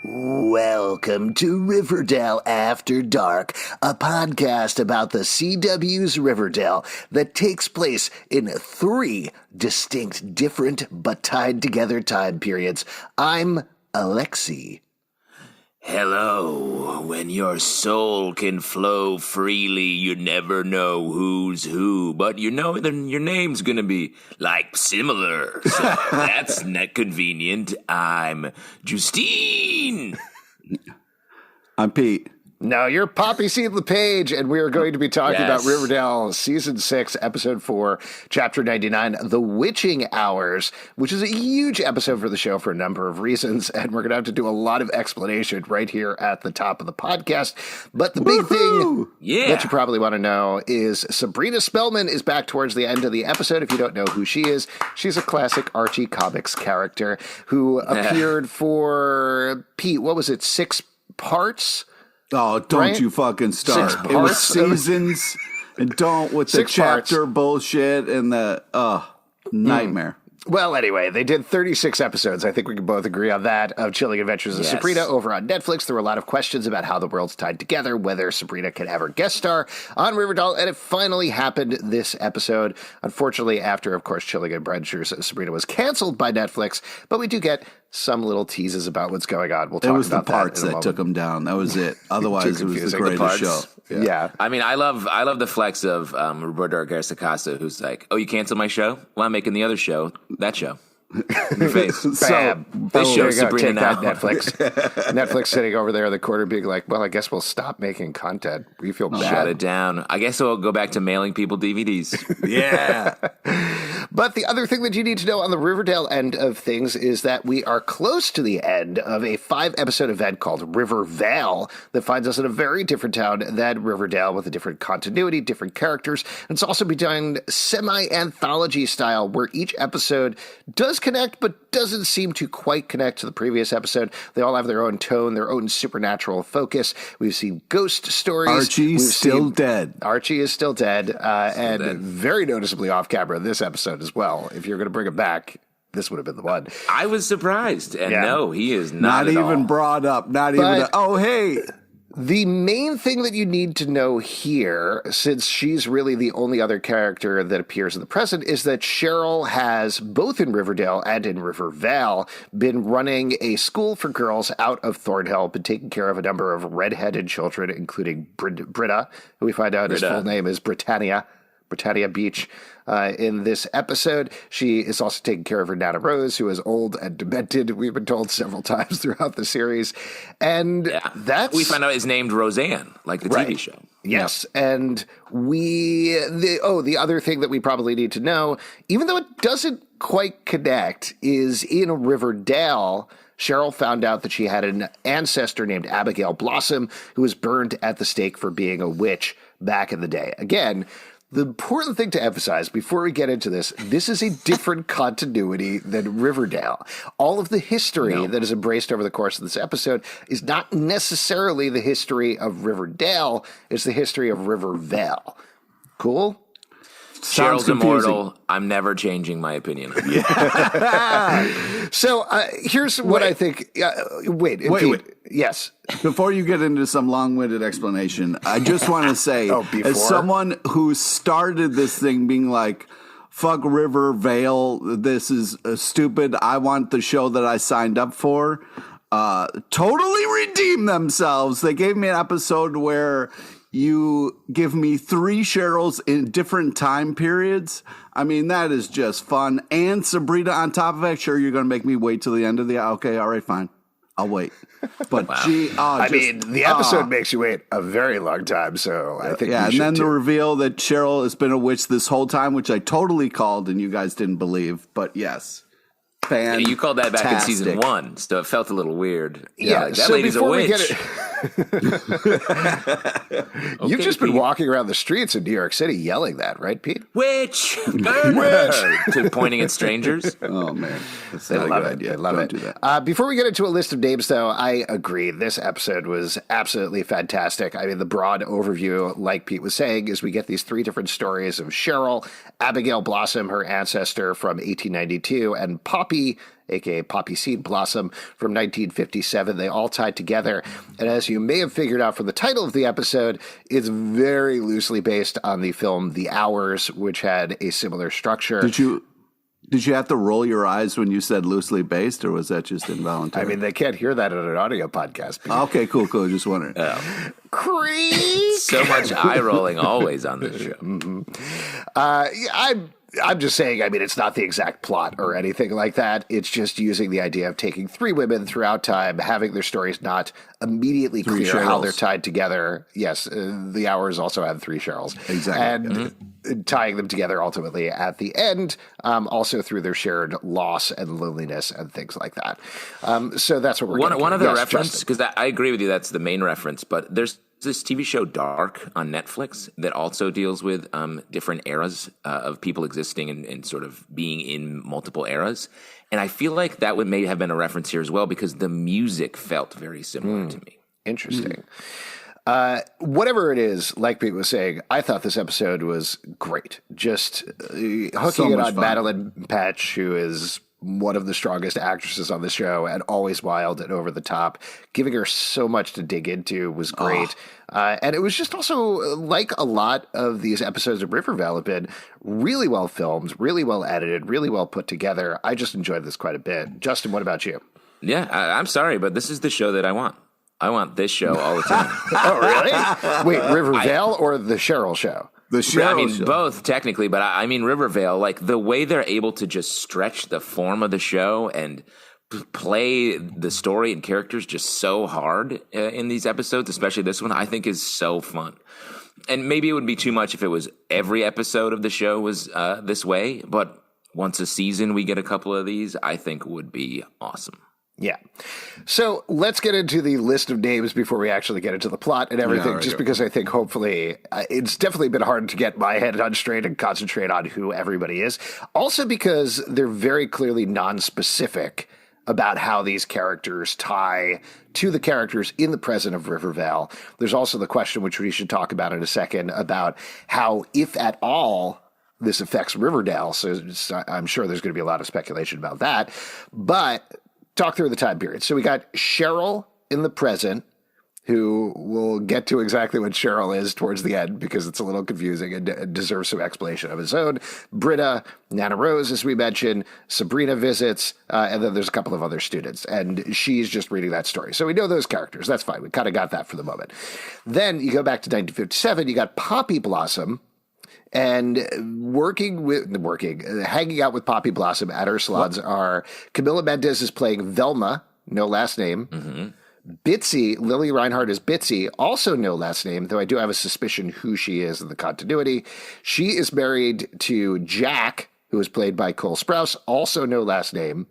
Welcome to Riverdale After Dark, a podcast about the CW's Riverdale that takes place in 3 distinct, different, but tied together time periods. I'm Alexi. Hello. When your soul can flow freely, you never know who's who, but you know then your name's gonna be, like, similar. So that's not convenient. I'm Justine. I'm Pete. No, you're Poppyseed Blossom, and we are going to be talking about Riverdale Season 6, Episode 4, Chapter 99, The Witching Hours, which is a huge episode for the show for a number of reasons, and we're going to have to do a lot of explanation right here at the top of the podcast. But the big thing that you probably want to know is Sabrina Spellman is back towards the end of the episode. If you don't know who she is, she's a classic Archie Comics character who appeared for, Pete, what was it, 6 parts? Oh, don't you fucking start. It was seasons, and don't with the chapter bullshit and the nightmare. Well, anyway, they did 36 episodes. I think we can both agree on that, of Chilling Adventures of Sabrina over on Netflix. There were a lot of questions about how the world's tied together, whether Sabrina can ever guest star on Riverdale, and it finally happened this episode. Unfortunately, after, of course, Chilling Adventures of Sabrina was canceled by Netflix, but we do get some little teases about what's going on. We'll talk about that. It was the parts that took them down. That was it. Otherwise, it was the greatest show. Yeah. I mean, I love the flex of Roberto Garcia-Casa, who's like, "Oh, you canceled my show? Well, I'm making the other show. That show." In your face. Bam. This show Sabrina now. Netflix. Netflix sitting over there in the corner being like, well, I guess we'll stop making content. We feel bad. Shut it down. I guess we'll go back to mailing people DVDs. Yeah. But the other thing that you need to know on the Riverdale end of things is that we are close to the end of a 5-episode event called Rivervale that finds us in a very different town than Riverdale, with a different continuity, different characters. And it's also been done semi-anthology style, where each episode does connect, but doesn't seem to quite connect to the previous episode. They all have their own tone, their own supernatural focus. We've seen ghost stories. Archie's still dead. Archie is still dead, very noticeably off camera in this episode as well. If you're going to bring him back, this would have been the one. I was surprised, and no, he is not even brought up. Not even. Oh, hey. The main thing that you need to know here, since she's really the only other character that appears in the present, is that Cheryl has, both in Riverdale and in Rivervale, been running a school for girls out of Thornhill, been taking care of a number of redheaded children, including Britta, who we find out his full name is Britannia Beach. In this episode, she is also taking care of her Nana Rose, who is old and demented. We've been told several times throughout the series. And we find out is named Roseanne, like the TV show. Yes. And the other thing that we probably need to know, even though it doesn't quite connect, is in Riverdale, Cheryl found out that she had an ancestor named Abigail Blossom, who was burned at the stake for being a witch back in the day. Again, the important thing to emphasize before we get into this is a different continuity than Riverdale. All of the history that is embraced over the course of this episode is not necessarily the history of Riverdale. It's the history of Rivervale. Cool? Cheryl's immortal. I'm never changing my opinion. So here's what I think. Wait. Yes. Before you get into some long-winded explanation, I just want to say, as someone who started this thing being like, fuck Rivervale, this is stupid, I want the show that I signed up for, totally redeemed themselves. They gave me an episode where you give me 3 Cheryls in different time periods. I mean, that is just fun. And Sabrina on top of it. Sure, you're going to make me wait till the end of the... Okay, all right, fine. I'll wait. But Wow. The episode makes you wait a very long time, so I think yeah, we and should then too. the reveal that Cheryl has been a witch this whole time, which I totally called and you guys didn't believe. But yes, Yeah, you called that back in season 1, so it felt a little weird. Yeah, like, that so lady's a before we witch. get it, you've just been walking around the streets in New York City yelling that, right, Pete? Witch! Witch! Pointing at strangers. Oh, man. That's They not a love good it. idea. They love Don't it. do that. Before we get into a list of names, though, I agree. This episode was absolutely fantastic. I mean, the broad overview, like Pete was saying, is we get these 3 different stories of Cheryl, Abigail Blossom, her ancestor from 1892, and Poppy, a.k.a. Poppyseed Blossom, from 1957. They all tied together. And as you may have figured out from the title of the episode, it's very loosely based on the film The Hours, which had a similar structure. Did you have to roll your eyes when you said loosely based, or was that just involuntary? I mean, they can't hear that on an audio podcast. Pete. Okay, cool. Just wondering. Creep! So much eye rolling always on this show. I'm just saying, I mean, it's not the exact plot or anything like that. It's just using the idea of taking 3 women throughout time, having their stories not immediately clear how they're tied together. Yes, The Hours also had 3 Cheryls. Exactly. And tying them together ultimately at the end, also through their shared loss and loneliness and things like that. So that's what we're going to do. One other reference, because I agree with you, that's the main reference, but there's this TV show Dark on Netflix that also deals with different eras of people existing and sort of being in multiple eras. And I feel like that may have been a reference here as well because the music felt very similar to me. Interesting. Whatever it is, like Pete was saying, I thought this episode was great. Just hooking it on fun. Madeline Patch, who is one of the strongest actresses on the show and always wild and over the top. Giving her so much to dig into was great. And it was just also, like a lot of these episodes of Rivervale have been, really well filmed, really well edited, really well put together. I just enjoyed this quite a bit. Justin, what about you? Yeah, I'm sorry, but this is the show that I want. I want this show all the time. Oh, really? Wait, Rivervale or the Cheryl show? The Cheryl show. Both technically, but I mean Rivervale. Like the way they're able to just stretch the form of the show and play the story and characters just so hard in these episodes, especially this one, I think is so fun. And maybe it would be too much if it was every episode of the show was this way, but once a season we get a couple of these, I think would be awesome. Yeah. So let's get into the list of names before we actually get into the plot and everything, just because I think hopefully it's definitely been hard to get my head on straight and concentrate on who everybody is. Also because they're very clearly non-specific about how these characters tie to the characters in the present of Rivervale. There's also the question, which we should talk about in a second, about how, if at all, this affects Riverdale. So I'm sure there's going to be a lot of speculation about that. But talk through the time period. So we got Cheryl in the present, who we'll get to exactly what Cheryl is towards the end because it's a little confusing and deserves some explanation of its own. Britta, Nana Rose, as we mentioned, Sabrina visits, and then there's a couple of other students, and she's just reading that story. So we know those characters. That's fine. We kind of got that for the moment. Then you go back to 1957, you got Poppy Blossom, and hanging out with Poppy Blossom at her salons are Camila Mendez is playing Velma, no last name. Mm-hmm. Bitsy, Lily Reinhardt is Bitsy, also no last name, though I do have a suspicion who she is in the continuity. She is married to Jack, who is played by Cole Sprouse, also no last name.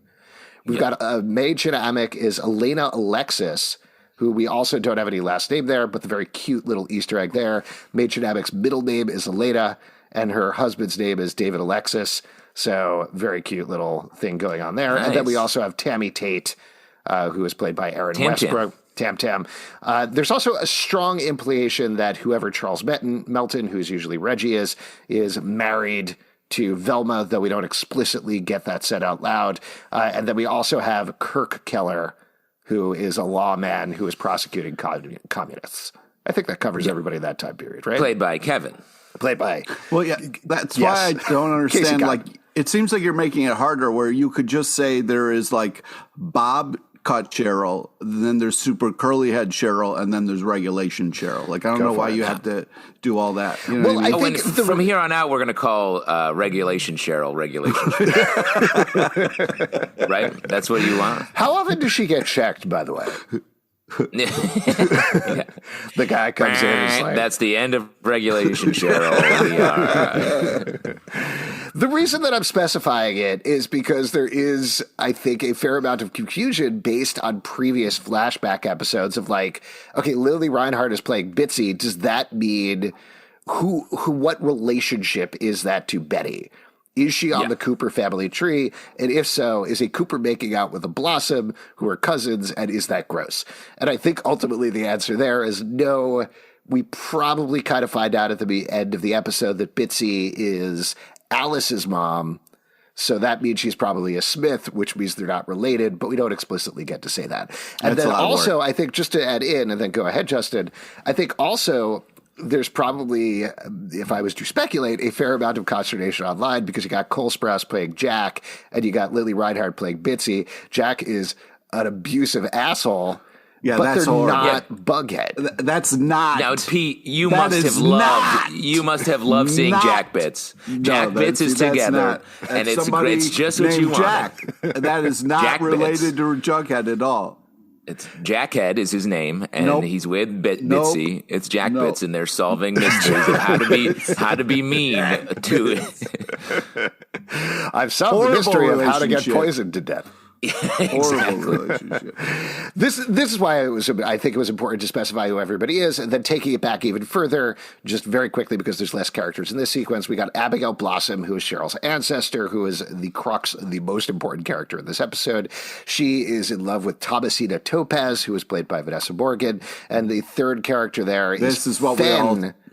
We've got May Chinaamick is Elena Alexis, who we also don't have any last name there, but the very cute little Easter egg there. May Chinaamick's middle name is Elena, and her husband's name is David Alexis. So very cute little thing going on there. Nice. And then we also have Tammy Tate, who is played by Aaron Westbrook. Tam. There's also a strong implication that whoever Charles Melton, who's usually Reggie is married to Velma, though we don't explicitly get that said out loud. And then we also have Kirk Keller, who is a lawman who is prosecuting communists. I think that covers everybody in that time period, right? Played by Kevin. Well, yeah, that's why I don't understand. Like, it seems like you're making it harder where you could just say there is like Bob cut Cheryl, then there's super curly head Cheryl, and then the's regulation Cheryl. Like, I don't know why you have to do all that. You know what I mean? I think from here on out, we're going to call regulation Cheryl. Right? That's what you want. How often does she get checked, by the way? Yeah. The guy comes in and is like, that's the end of regulation, Cheryl. The reason that I'm specifying it is because there is, I think, a fair amount of confusion based on previous flashback episodes of like, okay, Lily Reinhardt is playing Bitsy. Does that mean what relationship is that to Betty? Is she on the Cooper family tree? And if so, is a Cooper making out with a Blossom who are cousins? And is that gross? And I think ultimately the answer there is no. We probably kind of find out at the end of the episode that Bitsy is Alice's mom. So that means she's probably a Smith, which means they're not related, but we don't explicitly get to say that. And then also, I think just to add in, and then go ahead, Justin, I think also there's probably, if I was to speculate, a fair amount of consternation online because you got Cole Sprouse playing Jack and you got Lily Reinhardt playing Bitsy. Jack is an abusive asshole. Yeah, but that's they're horrible. not Bughead. That's not. Now, Pete, you must have loved seeing Jack Bits. Jack Bits is together, and it's just what you want. Jack. That is not Jack related to Jughead at all. It's Jackhead is his name, and he's with Bitsy. It's Jack Bits, and they're solving mysteries of how to be mean to. I've solved the mystery of how to get poisoned to death. Horrible relationship. This is why I think it was important to specify who everybody is, and then taking it back even further, just very quickly because there's less characters in this sequence. We got Abigail Blossom, who is Cheryl's ancestor, who is the crux, the most important character in this episode. She is in love with Thomasina Topaz, who is played by Vanessa Morgan, and the third character there is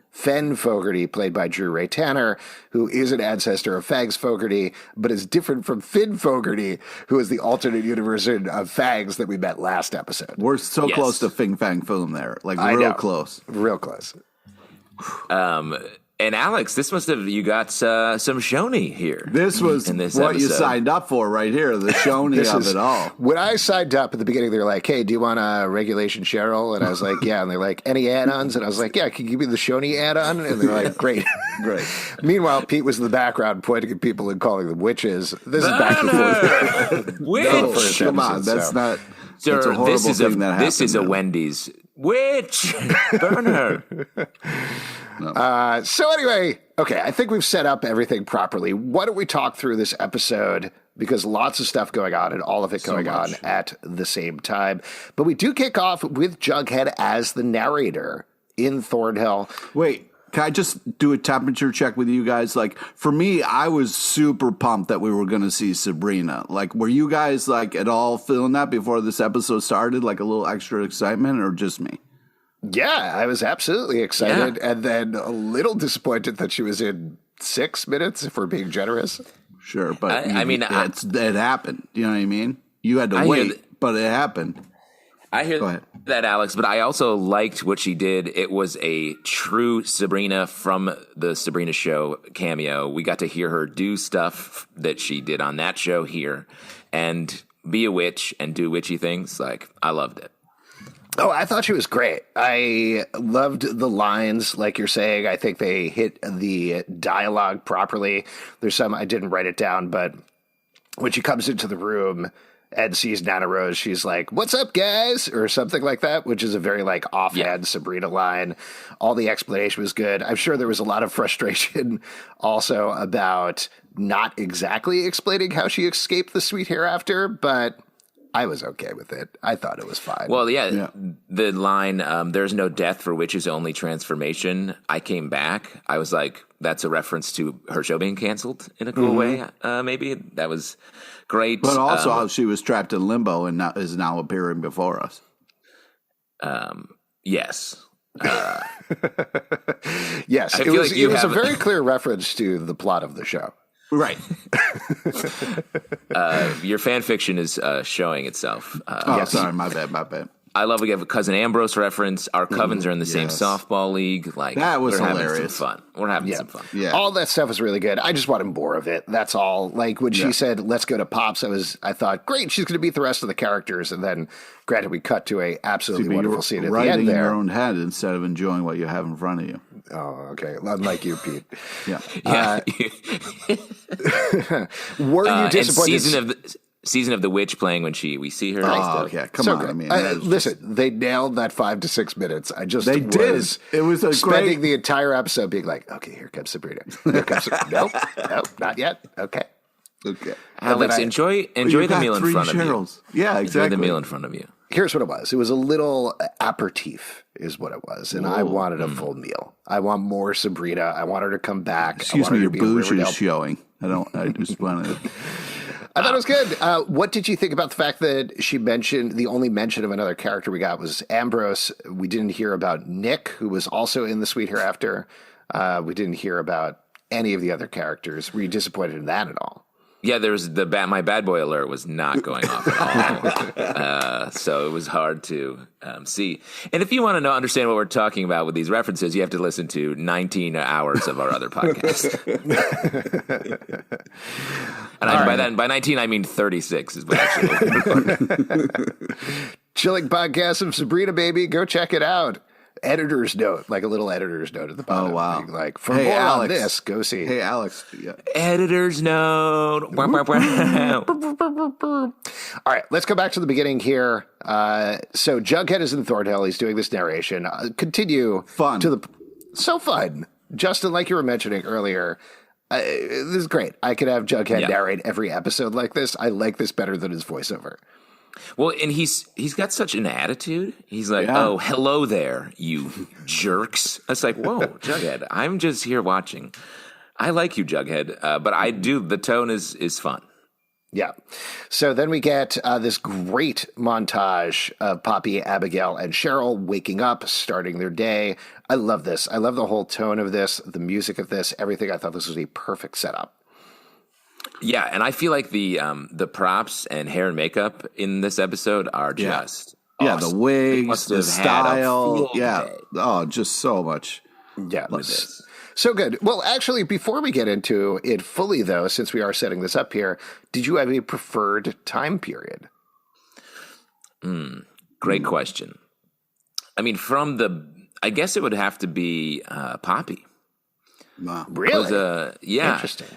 Fen Fogarty, played by Drew Ray Tanner, who is an ancestor of Fags Fogarty, but is different from Finn Fogarty, who is the alternate universe of Fags that we met last episode. We're so close to Fing Fang Foom there. Like, real close. Real close. And Alex, this must have, you got some Shoney here. This was what episode. You signed up for right here, the Shoney of it all. When I signed up at the beginning, they were like, hey, do you want a regulation Cheryl? And I was like, yeah. And they're like, any add-ons? And I was like, yeah, can you give me the Shoney add-on? And they're like, great. Great. Meanwhile, Pete was in the background pointing at people and calling them witches. This is back and forth. Witch! Come on, that's not... Sir, that's a horrible thing that happened. This is a Wendy's. Witch! Burn her! No. So anyway, okay, I think we've set up everything properly. Why don't we talk through this episode? Because lots of stuff going on and all of it going on at the same time. But we do kick off with Jughead as the narrator in Thornhill. Wait, can I just do a temperature check with you guys? Like, for me, I was super pumped that we were going to see Sabrina. Like, were you guys, like, at all feeling that before this episode started? Like, a little extra excitement, or just me? Yeah, I was absolutely excited, and then a little disappointed that she was in 6 minutes, if we're being generous. Sure, but I mean, it happened. You know what I mean? You had to wait, but it happened. I hear that, Alex, but I also liked what she did. It was a true Sabrina from the Sabrina show cameo. We got to hear her do stuff that she did on that show here, and be a witch and do witchy things. Like, I loved it. Oh, I thought she was great. I loved the lines, like you're saying. I think they hit the dialogue properly. There's some, I didn't write it down, but when she comes into the room and sees Nana Rose, she's like, "What's up, guys?" or something like that, which is a very like offhand Sabrina line. All the explanation was good. I'm sure there was a lot of frustration also about not exactly explaining how she escaped the sweet hereafter, but I was okay with it. I thought it was fine. Well, the line, "There's no death for witches, only transformation." I came back. I was like, that's a reference to her show being canceled in a cool way. Maybe that was great. But also how she was trapped in limbo and is now appearing before us. Yes. Yes. It was a very clear reference to the plot of the show. Right. Your fan fiction is showing itself. Sorry, my bad. I love we have a Cousin Ambrose reference. Our covens are in the same softball league. Like that was we're hilarious. Having some fun. We're having some fun. Yeah. All that stuff was really good. I just wanted more of it. That's all. Like when she said, "Let's go to Pops," I thought, great, she's going to beat the rest of the characters. And then, granted, we cut to a absolutely wonderful scene at the end there. In your own head instead of enjoying what you have in front of you. Oh, okay. Unlike you, Pete. Yeah. Were you disappointed? And Season of the Witch playing when we see her. Come on. Good. I mean, listen, they nailed that 5 to 6 minutes. They did. It was spending the entire episode being like, okay, here comes Sabrina. Here comes Sabrina. Nope, not yet. Okay. Alex, enjoy the meal in front of you. Yeah, exactly. Enjoy the meal in front of you. Here's what it was. It was a little aperitif is what it was. And I wanted a full meal. I want more Sabrina. I want her to come back. Excuse me, your booze is showing. I just wanted to... I thought it was good. What did you think about the fact that she mentioned the only mention of another character we got was Ambrose? We didn't hear about Nick, who was also in The Sweet Hereafter. We didn't hear about any of the other characters. Were you disappointed in that at all? Yeah, there's my bad boy alert was not going off at all. So it was hard to see. And if you want to understand what we're talking about with these references, you have to listen to 19 hours of our other podcast. And by 19, I mean 36 is what actually Chilling podcast of Sabrina, baby. Go check it out. Editor's note, like a little editor's note at the bottom. Oh, wow. Like, for more on this, go see. Hey, Alex. Yeah. Editor's note. All right, let's go back to the beginning here. So Jughead is in Thornhill. He's doing this narration. Continue. Fun. So fun. Justin, like you were mentioning earlier, this is great. I could have Jughead narrate every episode like this. I like this better than his voiceover. Well, and he's got such an attitude. He's like, oh, hello there, you jerks. It's like, whoa, Jughead, I'm just here watching. I like you, Jughead, but I do. The tone is fun. Yeah. So then we get this great montage of Poppy, Abigail, and Cheryl waking up, starting their day. I love this. I love the whole tone of this, the music of this, everything. I thought this was a perfect setup. Yeah, and I feel like the props and hair and makeup in this episode are just awesome. The wigs, the style, just so much. Yeah, this. So good. Well, actually, before we get into it fully, though, since we are setting this up here, did you have a preferred time period? Great question. I mean, I guess it would have to be Poppy. Wow. Really? Interesting.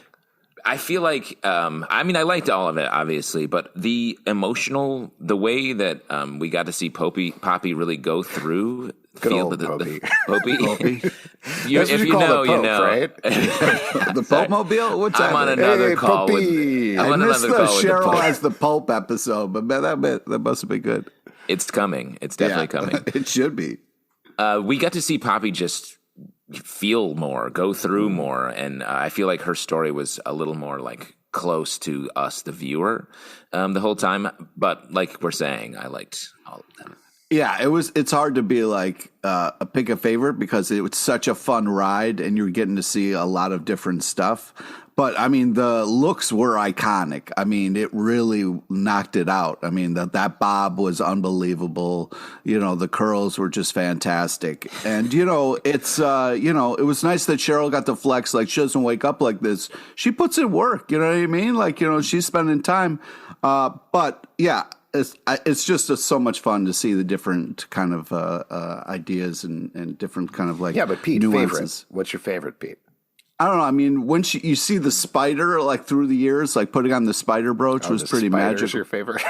I feel like, I liked all of it, obviously, but the way that we got to see Poppy really go through. Poppy. Poppy. If you know, you know. Right? The Pope Mobile? What's that? I'm on another call. I missed the Cheryl as the Pope episode, but man, that must have been good. It's coming. It's definitely coming. It should be. We got to see Poppy just feel more, go through more, and I feel like her story was a little more like close to us, the viewer, the whole time. But like we're saying, I liked all of them. Yeah, it's hard to be like pick a favorite because it was such a fun ride and you're getting to see a lot of different stuff. But I mean, the looks were iconic. I mean, it really knocked it out. I mean, that bob was unbelievable. The curls were just fantastic. And, it's, it was nice that Cheryl got to flex. Like, she doesn't wake up like this. She puts in work. You know what I mean? Like, she's spending time. But yeah, it's just so much fun to see the different kind of ideas and different kind of like but Pete, nuances. Favorites. What's your favorite, Pete? I don't know. I mean, when you see the spider like through the years, like putting on the spider brooch was pretty magical. Your favorite?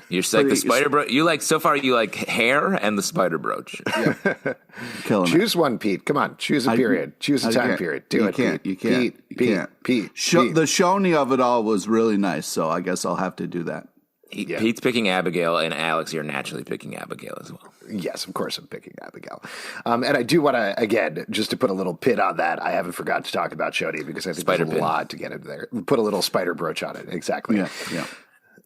You're like the spider brooch. You like so far. You like hair and the spider brooch. Yeah. Choose one, Pete. Come on, choose a period. Choose a time period. Do it. You can't. Pete. The showing of it all was really nice. So I guess I'll have to do that. Pete's picking Abigail, and Alex, you're naturally picking Abigail as well. Yes, of course I'm picking Abigail. And I do want to, again, just to put a little pin on that, I haven't forgotten to talk about Shoni because I think there's a lot to get into there. Put a little spider brooch on it, exactly. Yeah.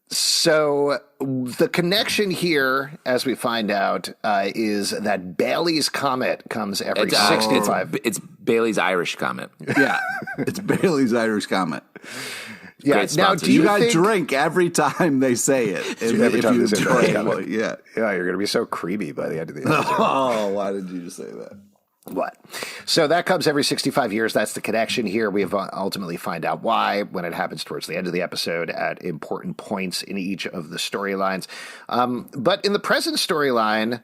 So the connection here, as we find out, is that Bailey's Comet comes every 65. It's Bailey's Irish Comet. Yeah, it's Bailey's Irish Comet. Yeah. Great Now, sponsorship. do You you guys think drink every time they say it. every time they say drink, that, yeah. yeah, you're going to be so creepy by the end of the episode. Oh, why did you just say that? What? So that comes every 65 years. That's the connection here. We have ultimately find out why when it happens towards the end of the episode at important points in each of the storylines. But in the present storyline,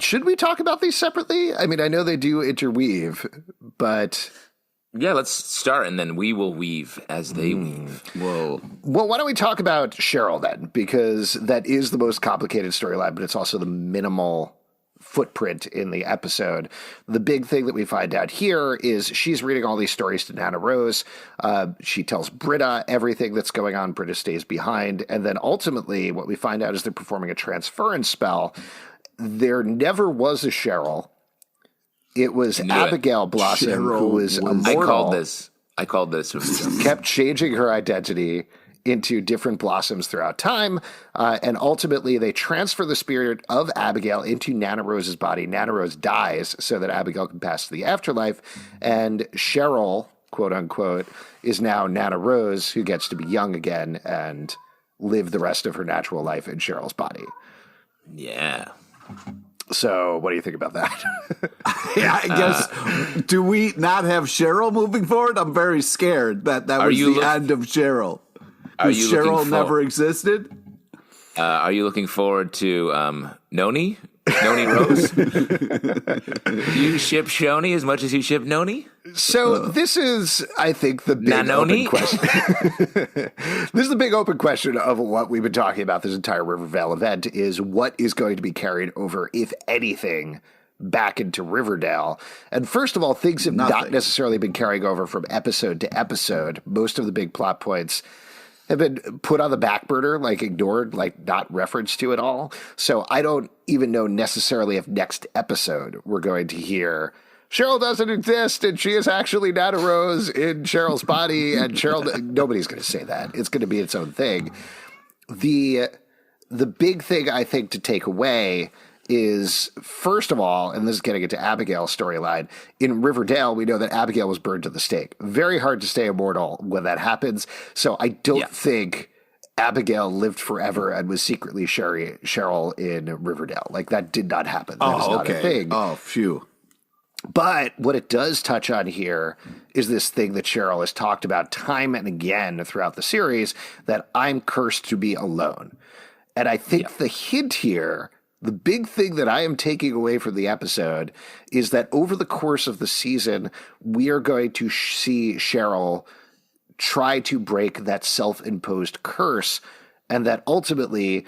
should we talk about these separately? I mean, I know they do interweave, but... Yeah, let's start, and then we will weave as they weave. Whoa. Well, why don't we talk about Cheryl then? Because that is the most complicated storyline, but it's also the minimal footprint in the episode. The big thing that we find out here is she's reading all these stories to Nana Rose. She tells Britta everything that's going on. Britta stays behind. And then ultimately what we find out is they're performing a transference spell. There never was a Cheryl. It was Abigail Blossom, Cheryl who was immortal. I called this. Kept changing her identity into different blossoms throughout time, and ultimately they transfer the spirit of Abigail into Nana Rose's body. Nana Rose dies so that Abigail can pass to the afterlife, and Cheryl, quote unquote, is now Nana Rose, who gets to be young again and live the rest of her natural life in Cheryl's body. Yeah. So what do you think about that? Yeah, I guess, do we not have Cheryl moving forward? I'm very scared that was the end of Cheryl. Because Cheryl never existed? Are you looking forward to Noni? Noni Rose? You ship Shoni as much as you ship Noni? So this is, I think, the big open question. This is the big open question of what we've been talking about this entire Rivervale event is what is going to be carried over, if anything, back into Riverdale. And first of all, things have not necessarily been carrying over from episode to episode. Most of the big plot points have been put on the back burner, like ignored, like not referenced to at all. So I don't even know necessarily if next episode we're going to hear Cheryl doesn't exist and she is actually Nana Rose in Cheryl's body, and Cheryl, nobody's going to say that. It's going to be its own thing. The big thing I think to take away is, first of all, and this is getting into Abigail's storyline, in Riverdale, we know that Abigail was burned to the stake. Very hard to stay immortal when that happens. So I don't think Abigail lived forever and was secretly Cheryl in Riverdale. Like, that did not happen. That is not a thing. Oh, phew. But what it does touch on here is this thing that Cheryl has talked about time and again throughout the series, that I'm cursed to be alone. And I think the hint here, the big thing that I am taking away from the episode, is that over the course of the season, we are going to see Cheryl try to break that self-imposed curse and that ultimately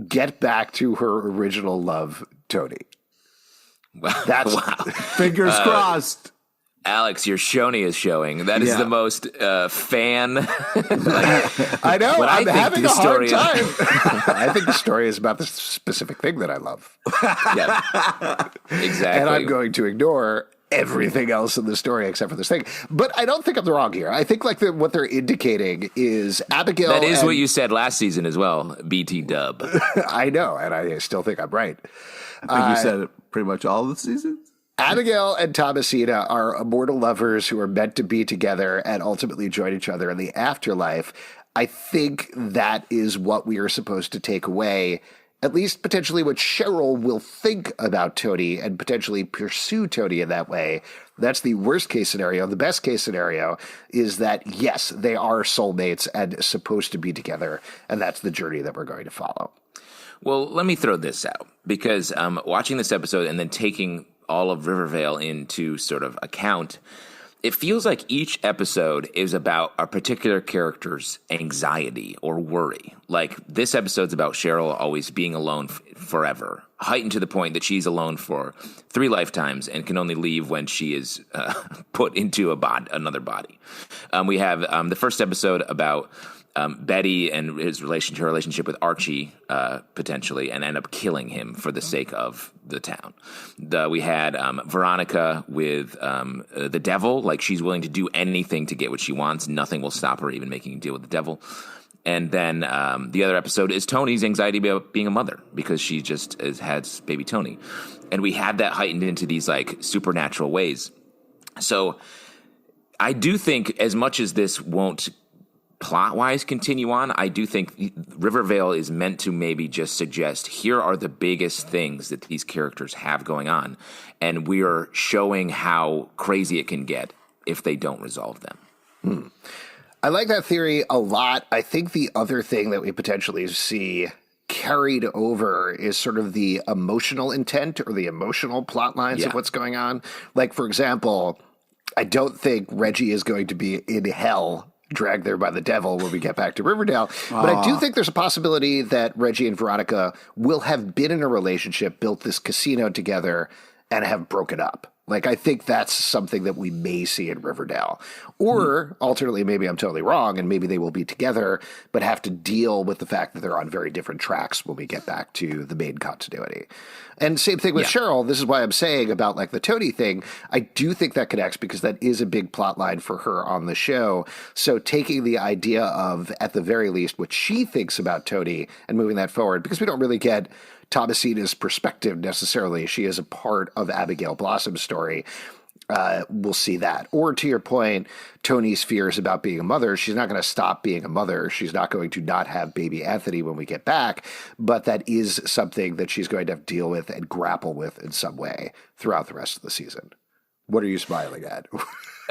get back to her original love, Tony. That's Fingers crossed. Alex, your Shoni is showing. That is the most fan. I know. I'm having a hard time. I think the story is about the specific thing that I love. Yeah, exactly. And I'm going to ignore everything else in the story except for this thing. But I don't think I'm wrong here. I think like what they're indicating is Abigail. That is what you said last season as well. BT dub. I know, and I still think I'm right. I think you said it pretty much all the seasons. Abigail and Thomasina are immortal lovers who are meant to be together and ultimately join each other in the afterlife. I think that is what we are supposed to take away, at least potentially what Cheryl will think about Tony and potentially pursue Tony in that way. That's the worst case scenario. The best case scenario is that, yes, they are soulmates and supposed to be together, and that's the journey that we're going to follow. Well, let me throw this out, because watching this episode and then taking all of Rivervale into sort of account, it feels like each episode is about a particular character's anxiety or worry. Like, this episode's about Cheryl always being alone forever, heightened to the point that she's alone for 3 lifetimes and can only leave when she is put into another body. We have the first episode about Betty and her relationship with Archie, potentially, and end up killing him for the sake of the town. We had Veronica with the devil, like she's willing to do anything to get what she wants. Nothing will stop her, even making a deal with the devil. And then the other episode is Tony's anxiety about being a mother, because she just has baby Tony. And we had that heightened into these like supernatural ways. So I do think, as much as this won't plot-wise continue on, I do think Rivervale is meant to maybe just suggest here are the biggest things that these characters have going on, and we are showing how crazy it can get if they don't resolve them. I like that theory a lot. I think the other thing that we potentially see carried over is sort of the emotional intent or the emotional plot lines of what's going on. Like, for example, I don't think Reggie is going to be in hell, dragged there by the devil when we get back to Riverdale. But I do think there's a possibility that Reggie and Veronica will have been in a relationship, built this casino together, and have broken up. Like, I think that's something that we may see in Riverdale. Or, alternately, maybe I'm totally wrong, and maybe they will be together, but have to deal with the fact that they're on very different tracks when we get back to the main continuity. And same thing with Cheryl. This is why I'm saying about, like, the Tony thing. I do think that connects because that is a big plot line for her on the show. So taking the idea of, at the very least, what she thinks about Tony and moving that forward, because we don't really get Thomasina's perspective necessarily. She is a part of Abigail Blossom's story. We'll see that. Or to your point, Tony's fears about being a mother. She's not going to stop being a mother. She's not going to not have baby Anthony when we get back. But that is something that she's going to have to deal with and grapple with in some way throughout the rest of the season. What are you smiling at?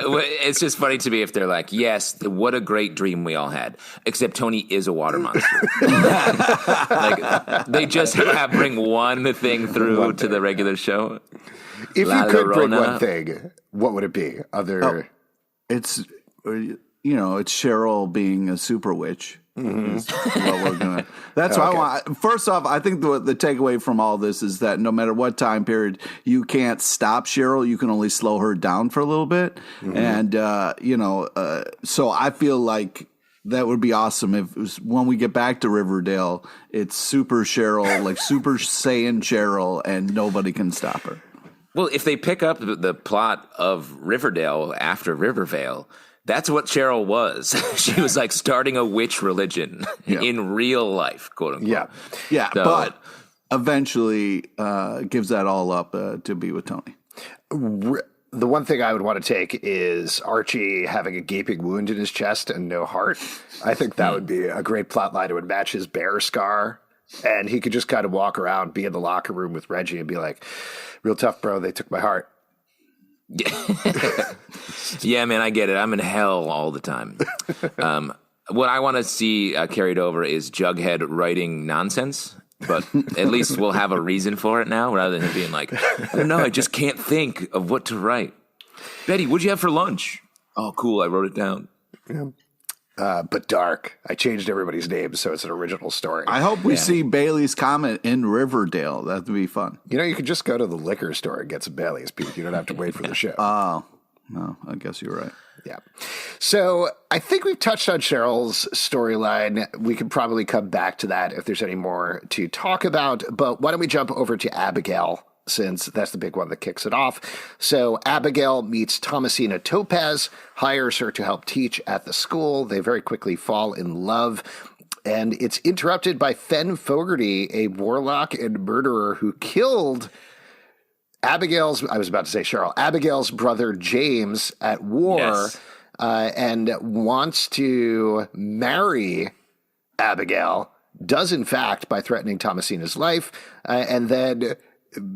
It's just funny to me if they're like, yes, what a great dream we all had, except Tony is a water monster. Like, they just bring one thing through to the regular show. If you could bring one thing, what would it be? It's Cheryl being a super witch. Mm-hmm. That's what I want. First off, I think the takeaway from all this is that no matter what time period, you can't stop Cheryl. You can only slow her down for a little bit. Mm-hmm. And, so I feel like that would be awesome if it was, when we get back to Riverdale, it's super Cheryl, like Super Saiyan Cheryl, and nobody can stop her. Well, if they pick up the plot of Riverdale after Rivervale, that's what Cheryl was. She was like starting a witch religion in real life, quote unquote. Yeah, so, but eventually gives that all up to be with Tony. The one thing I would want to take is Archie having a gaping wound in his chest and no heart. I think that would be a great plot line. It would match his bear scar. And he could just kind of walk around, be in the locker room with Reggie and be like, real tough, bro. They took my heart. Yeah, man, I get it. I'm in hell all the time. What I want to see carried over is Jughead writing nonsense, but at least we'll have a reason for it now rather than him being like, I don't know, I just can't think of what to write. Betty, what'd you have for lunch? Oh, cool, I wrote it down. Yeah. But dark. I changed everybody's names, so it's an original story. I hope we see Bailey's Comet in Riverdale. That'd be fun. You could just go to the liquor store and get some Bailey's, Pete. You don't have to wait for the show. Oh, no, I guess you're right. Yeah. So I think we've touched on Cheryl's storyline. We could probably come back to that if there's any more to talk about. But why don't we jump over to Abigail, since that's the big one that kicks it off. So Abigail meets Thomasina Topaz, hires her to help teach at the school. They very quickly fall in love, and it's interrupted by Fen Fogarty, a warlock and murderer who killed Abigail's brother James at war, and wants to marry Abigail, does in fact by threatening Thomasina's life, and then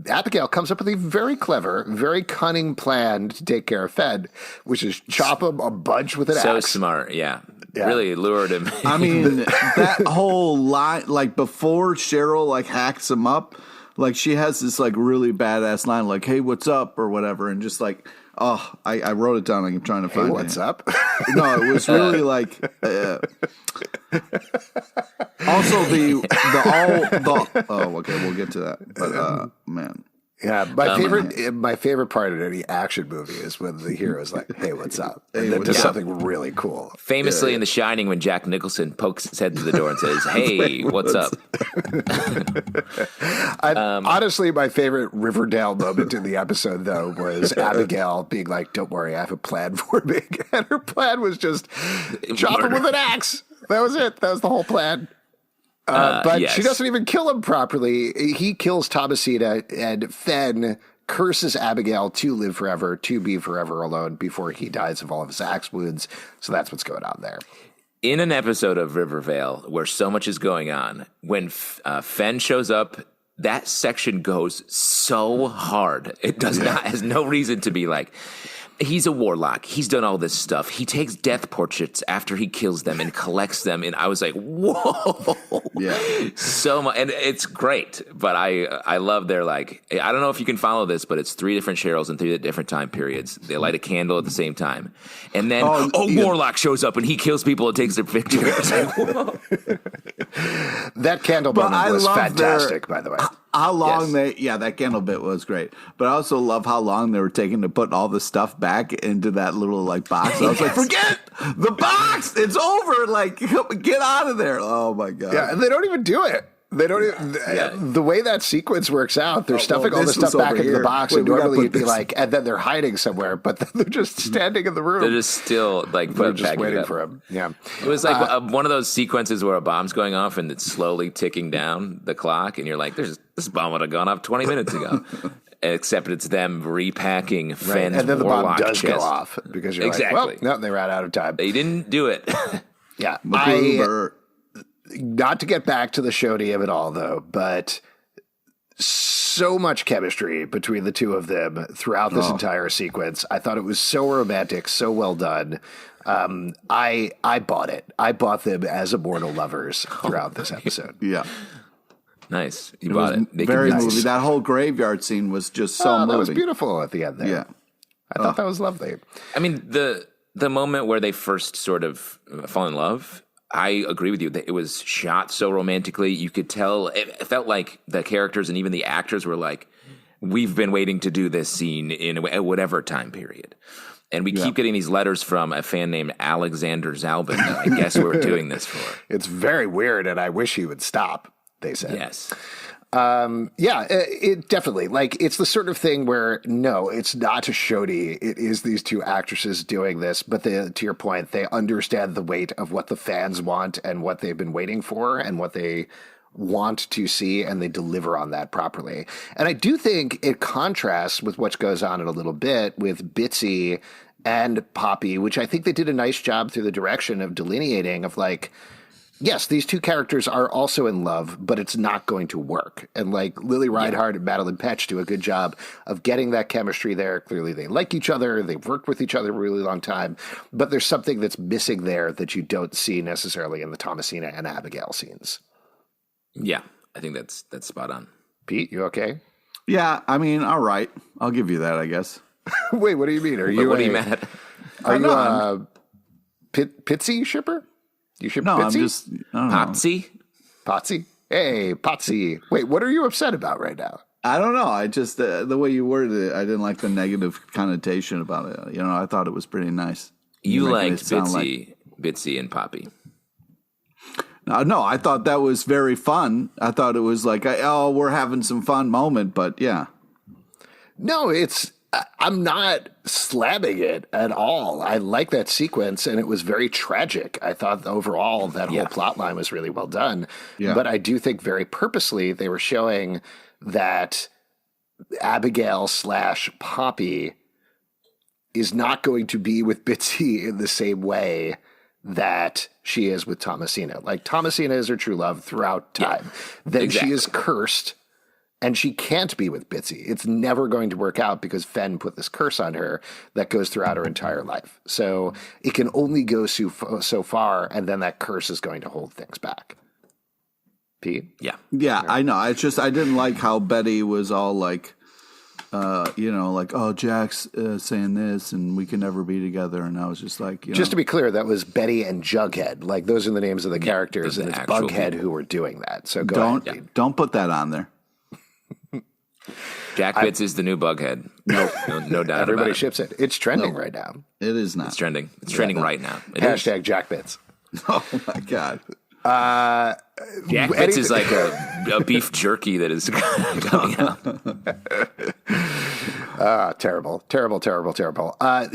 Abigail comes up with a very clever, very cunning plan to take care of Fed, which is chop him a bunch with an axe. So smart, yeah. Really lured him. I mean, that whole line, like before Cheryl like hacks him up, like she has this like really badass line, like "Hey, what's up?" or whatever, and just like, oh, I wrote it down. I'm trying to find what's up. No, it was really like. Also, okay, we'll get to that. But man, yeah, my favorite part of any action movie is when the hero is like, "Hey, what's up?" and then does something really cool. Famously in The Shining, when Jack Nicholson pokes his head through the door and says, "Hey, what's up?" Honestly, my favorite Riverdale moment in the episode, though, was Abigail being like, "Don't worry, I have a plan for me," and her plan was just chop him with an axe. That was it. That was the whole plan. But she doesn't even kill him properly. He kills Thomasina, and Fen curses Abigail to live forever, to be forever alone before he dies of all of his axe wounds. So that's what's going on there. in an episode of Rivervale where so much is going on, when Fen shows up, that section goes so hard. It does not has no reason to be like. He's a warlock. He's done all this stuff. He takes death portraits after he kills them and collects them. And I was like, whoa. Yeah. So much. And it's great. But I love their, like, I don't know if you can follow this, but it's 3 different Cheryls in 3 different time periods. They light a candle at the same time. And then, warlock shows up and he kills people and takes their picture. It's like, whoa. That candle moment was fantastic, by the way. How long that candle bit was great. But I also love how long they were taking to put all the stuff back into that little like box. I was like, forget the box. It's over. Like, get out of there. Oh my God. Yeah, and they don't even do it. They don't even, the way that sequence works out, they're stuffing all the stuff back into the box, and normally you'd be like, and then they're hiding somewhere, but then they're just standing in the room. They're just still like they're just waiting for him. Yeah, it was like one of those sequences where a bomb's going off and it's slowly ticking down the clock, and you're like, "This bomb would have gone off 20 minutes ago." Except it's them repacking Fenn's and then the bomb does chest. go off because you're like, well, no, they ran out of time. They didn't do it. Yeah, not to get back to the shoddy of it all, though, but so much chemistry between the two of them throughout this entire sequence. I thought it was so romantic, so well done. I bought it. I bought them as immortal lovers throughout this episode. Yeah. Nice. You bought it. Very movie. That whole graveyard scene was just so moving. That was beautiful at the end there. Yeah. I thought that was lovely. I mean, the moment where they first sort of fall in love, I agree with you. It was shot so romantically. You could tell. It felt like the characters and even the actors were like, we've been waiting to do this scene in whatever time period. And we keep getting these letters from a fan named Alexander Zalbin. I guess we're doing this for. It's very weird, and I wish he would stop, they said. Yes. It definitely, like, it's the sort of thing where, no, it's not a shoddy. It is these two actresses doing this, but to your point, they understand the weight of what the fans want and what they've been waiting for and what they want to see, and they deliver on that properly. And I do think it contrasts with what goes on in a little bit with Bitsy and Poppy, which I think they did a nice job through the direction of delineating of, like, yes, these two characters are also in love, but it's not going to work. And like Lily Reinhardt and Madeline Petch do a good job of getting that chemistry there. Clearly they like each other. They've worked with each other a really long time, but there's something that's missing there that you don't see necessarily in the Thomasina and Abigail scenes. Yeah, I think that's spot on. Pete, you okay? Yeah, I mean, all right. I'll give you that, I guess. Wait, what do you mean? What are you mad at? Are you a Pitsy shipper? You ship No, Bitsy? I'm just Potsy? Potsy? Hey, Potsy. Wait, what are you upset about right now? I don't know. I just the way you worded it, I didn't like the negative connotation about it. You know, I thought it was pretty nice. You liked Bitsy and Poppy. No, I thought that was very fun. I thought it was like, we're having some fun moment, but yeah. No, I'm not slamming it at all. I like that sequence, and it was very tragic. I thought overall that whole plot line was really well done. Yeah. But I do think very purposely they were showing that Abigail / Poppy is not going to be with Bitsy in the same way that she is with Thomasina. Like, Thomasina is her true love throughout time. Then she is cursed, and she can't be with Bitsy. It's never going to work out because Fen put this curse on her that goes throughout her entire life. So it can only go so far, and then that curse is going to hold things back. Pete? Yeah. Yeah, I know. It's just I didn't like how Betty was all like, Jack's saying this, and we can never be together. And I was just like, just to be clear, that was Betty and Jughead. Like, those are the names of the characters, and it's Bughead who were doing that. So don't put that on there. Jack Bits is the new Bughead. No doubt. Everybody ships it. It's trending right now. It is not. It's trending. It's trending right now. Hashtag Jack Bits. Oh my God. Jack Bits is like a beef jerky that is coming out. Terrible.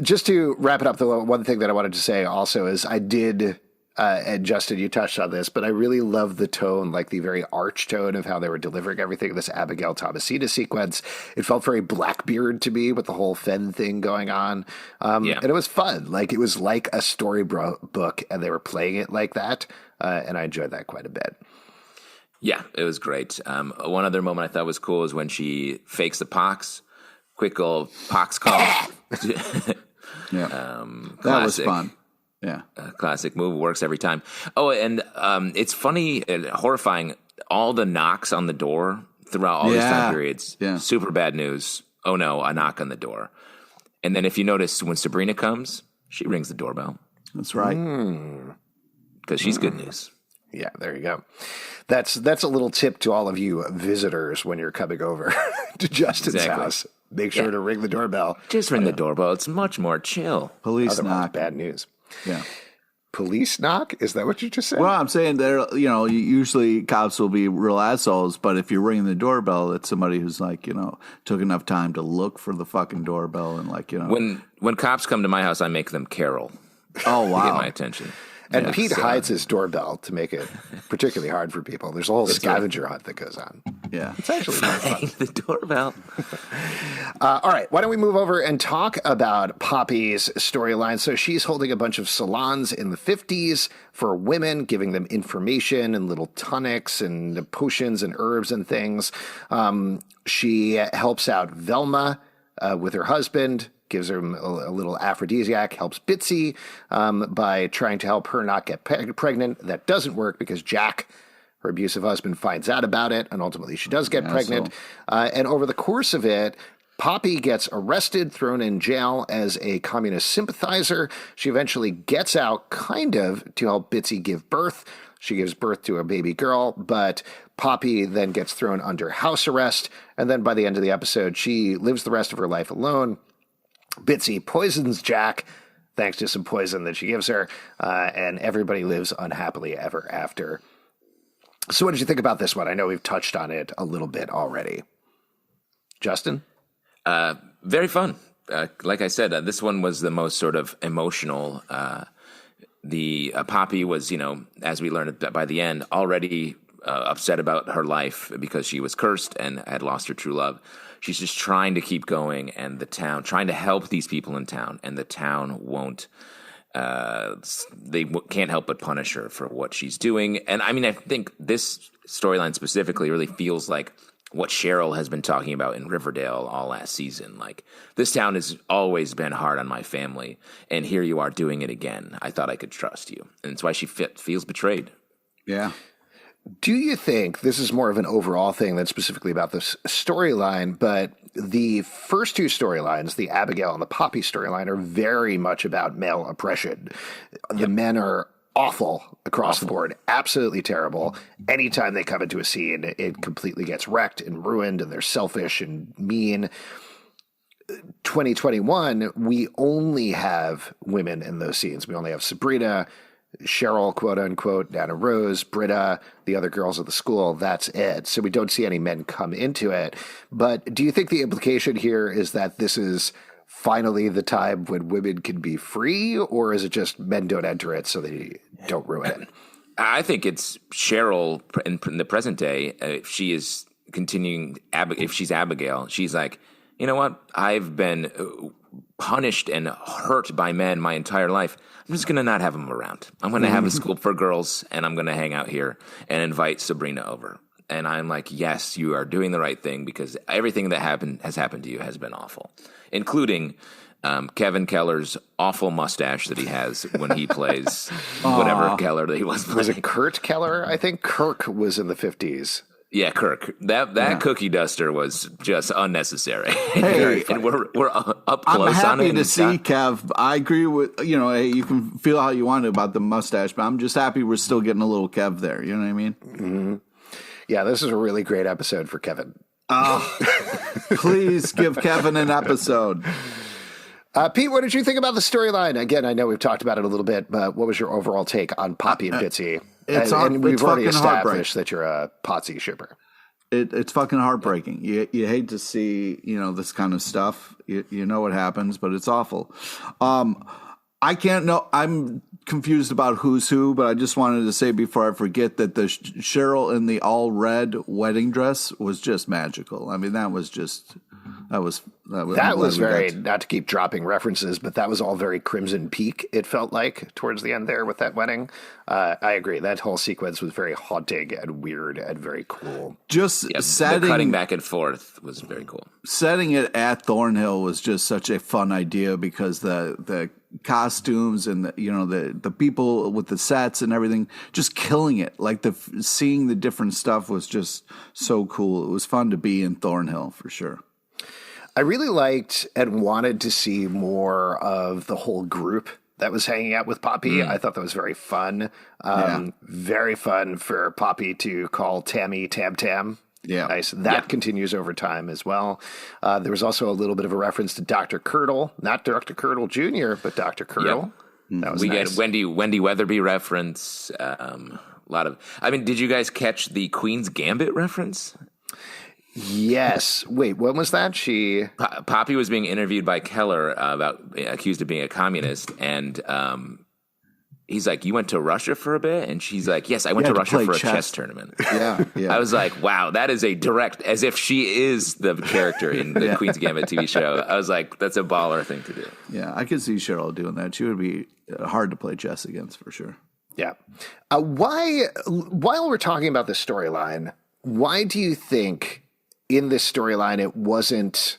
Just to wrap it up, the one thing that I wanted to say also is I did and Justin, you touched on this, but I really love the tone, like the very arch tone of how they were delivering everything in this Abigail Thomasina sequence. It felt very Blackbeard to me with the whole Fen thing going on. And it was fun. Like, it was like a storybook, and they were playing it like that. And I enjoyed that quite a bit. Yeah, it was great. One other moment I thought was cool is when she fakes the pox. Quick old pox call. That was fun. Yeah. Classic move. Works every time. Oh, and it's funny and horrifying. All the knocks on the door throughout all these time periods. Yeah. Super bad news. Oh, no, a knock on the door. And then if you notice, when Sabrina comes, she rings the doorbell. That's right. Because she's good news. Yeah, there you go. That's a little tip to all of you visitors when you're coming over to Justin's house. Make sure to ring the doorbell. Just ring the doorbell. It's much more chill. Police knock. Bad news. Yeah. Police knock? Is that what you just said? Well, I'm saying usually cops will be real assholes, but if you're ringing the doorbell, it's somebody who's like, took enough time to look for the fucking doorbell and When cops come to my house, I make them carol. Oh, wow. To get my attention. And Pete hides his doorbell to make it particularly hard for people. There's a whole scavenger hunt that goes on. Yeah. It's actually fun. The doorbell. All right. Why don't we move over and talk about Poppy's storyline? So she's holding a bunch of salons in the 50s for women, giving them information and little tonics and potions and herbs and things. She helps out Velma with her husband, gives her a little aphrodisiac, helps Bitsy by trying to help her not get pregnant. That doesn't work because Jack, her abusive husband, finds out about it, and ultimately she does get pregnant. And over the course of it, Poppy gets arrested, thrown in jail as a communist sympathizer. She eventually gets out, kind of, to help Bitsy give birth. She gives birth to a baby girl, but Poppy then gets thrown under house arrest. And then by the end of the episode, she lives the rest of her life alone. Bitsy poisons Jack, thanks to some poison that she gives her, and everybody lives unhappily ever after. So what did you think about this one? I know we've touched on it a little bit already. Justin? Very fun. Like I said, this one was the most sort of emotional. The Poppy was, as we learned by the end, already upset about her life because she was cursed and had lost her true love. She's just trying to keep going, and the town, trying to help these people in town, and the town won't. They can't help but punish her for what she's doing. And I mean, I think this storyline specifically really feels like what Cheryl has been talking about in Riverdale all last season. Like, this town has always been hard on my family, and here you are doing it again. I thought I could trust you. And it's why she feels betrayed. Yeah. Do you think this is more of an overall thing than specifically about this storyline, but the first two storylines, the Abigail and the Poppy storyline, are very much about male oppression. The men are awful across the board, absolutely terrible. Anytime they come into a scene, it completely gets wrecked and ruined, and they're selfish and mean. 2021, we only have women in those scenes. We only have Sabrina, Cheryl, quote unquote, Nana Rose, Britta, the other girls at the school. That's it. So we don't see any men come into it. But do you think the implication here is that this is finally the time when women can be free, or is it just men don't enter it so they don't ruin it? I think it's Cheryl in the present day. If she is continuing, if she's Abigail, she's like, you know what? I've been punished and hurt by men my entire life. I'm just going to not have them around. I'm going to have a school for girls, and I'm going to hang out here and invite Sabrina over. And I'm like, yes, you are doing the right thing, because everything that has happened to you has been awful, including Kevin Keller's awful mustache that he has when he plays whatever Keller that he was playing. Was it Kurt Keller? I think Kirk was in the 50s. Yeah, Kirk. That cookie duster was just unnecessary. Hey, and we're up close. I'm happy on it to see Kev. I agree with hey, you can feel how you want to about the mustache, but I'm just happy we're still getting a little Kev there. You know what I mean? Mm-hmm. Yeah, this is a really great episode for Kevin. Please give Kevin an episode. Pete, what did you think about the storyline? Again, I know we've talked about it a little bit, but what was your overall take on Poppy and Bitsy? And we've already established that you're a Potsy shipper. It's fucking heartbreaking. You hate to see, this kind of stuff. You know what happens, but it's awful. I can't know. I'm confused about who's who, but I just wanted to say before I forget that the Cheryl in the all red wedding dress was just magical. I mean, that was very, not to keep dropping references, but that was all very Crimson Peak, it felt like, towards the end there with that wedding. I agree. That whole sequence was very haunting and weird and very cool. The cutting back and forth was very cool. Setting it at Thornhill was just such a fun idea because the costumes and the people with the sets and everything just killing it. Like seeing the different stuff was just so cool. It was fun to be in Thornhill for sure. I really liked and wanted to see more of the whole group that was hanging out with Poppy. I thought that was very fun. Very fun for Poppy to call Tammy Tam Tam. Yeah. Nice. That continues over time as well. There was also a little bit of a reference to Dr. Curdle, not Dr. Curdle Jr., but Dr. Curdle. Yep. That was we nice. get Wendy Weatherby reference. A lot of. I mean, did you guys catch the Queen's Gambit reference? Yes. Wait, when was that? Poppy was being interviewed by Keller accused of being a communist, and he's like, "You went to Russia for a bit?" And she's like, "Yes, I went to Russia for a chess tournament." Yeah. I was like, "Wow, that is a direct," as if she is the character in the Queen's Gambit TV show. I was like, "That's a baller thing to do." Yeah, I could see Cheryl doing that. She would be hard to play chess against for sure. Yeah. While we're talking about this storyline, why do you think in this storyline it wasn't